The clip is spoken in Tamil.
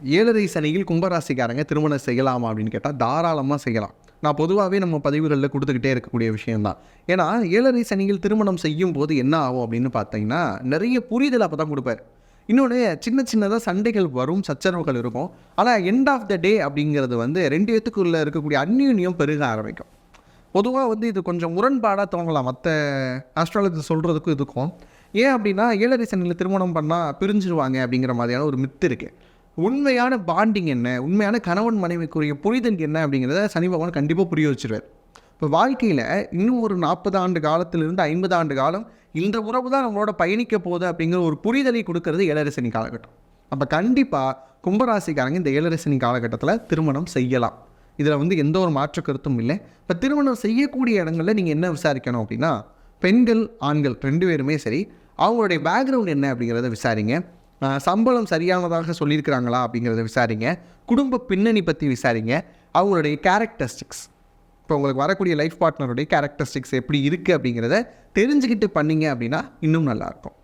ஏழரை சனியில் கும்பராசிக்காரங்க திருமணம் செய்யலாமா அப்படின்னு கேட்டால் தாராளமாக செய்யலாம். நான் பொதுவாகவே நம்ம பதிவுகளில் கொடுத்துக்கிட்டே இருக்கக்கூடிய விஷயம்தான். ஏன்னா ஏழரை சனியில் திருமணம் செய்யும் போது என்ன ஆகும் அப்படின்னு பார்த்தீங்கன்னா, நிறைய புரிதல் அப்போ தான் கொடுப்பார். இன்னொன்று சின்ன சின்னதாக சண்டைகள் வரும், சச்சரவுகள் இருக்கும். ஆனால் எண்ட் ஆஃப் த டே அப்படிங்கிறது வந்து 2 பேத்துக்குள்ளே இருக்கக்கூடிய அந்யோன்யம் பெருக ஆரம்பிக்கும். பொதுவாக வந்து இது கொஞ்சம் முரண்பாடாக தோணலாம் மற்ற ஆஸ்ட்ராலஜி சொல்கிறதுக்கும் இதுக்கும். ஏன் அப்படின்னா ஏழரை சனியில் திருமணம் பண்ணால் பிரிஞ்சிருவாங்க அப்படிங்கிற மாதிரியான ஒரு மித்து இருக்குது. உண்மையான பாண்டிங் என்ன, உண்மையான கணவன் மனைவிக்குரிய புரிதல் என்ன அப்படிங்கிறத சனி பகவான் கண்டிப்பாக புரிய வச்சுருவார். இப்போ வாழ்க்கையில் இன்னும் ஒரு 40 ஆண்டு காலத்திலிருந்து 50 ஆண்டு காலம் இந்த உறவு தான் நம்மளோட பயணிக்க போகுது அப்படிங்கிற ஒரு புரிதலை கொடுக்கறது ஏழரை சனி காலகட்டம். அப்போ கண்டிப்பாக கும்பராசிக்காரங்க இந்த ஏழரை சனி காலகட்டத்தில் திருமணம் செய்யலாம். இதில் வந்து எந்த ஒரு மாற்று கருத்தும் இல்லை. இப்போ திருமணம் செய்யக்கூடிய இடங்களில் நீங்கள் என்ன விசாரிக்கணும் அப்படின்னா, பெண்கள் ஆண்கள் 2 பேருமே சரி, அவங்களுடைய பேக்ரவுண்ட் என்ன அப்படிங்கிறத விசாரிங்க. சம்பளம் சரியானதாக சொல்லியிருக்கிறாங்களா அப்படிங்கிறத விசாரிங்க. குடும்ப பின்னணி பற்றி விசாரிங்க. அவங்களுடைய கேரக்டரிஸ்டிக்ஸ், இப்போ உங்களுக்கு வரக்கூடிய லைஃப் பார்ட்னருடைய கேரக்டரிஸ்டிக்ஸ் எப்படி இருக்குது அப்படிங்கிறத தெரிஞ்சுக்கிட்டு பண்ணிங்க அப்படின்னா இன்னும் நல்லாயிருக்கும்.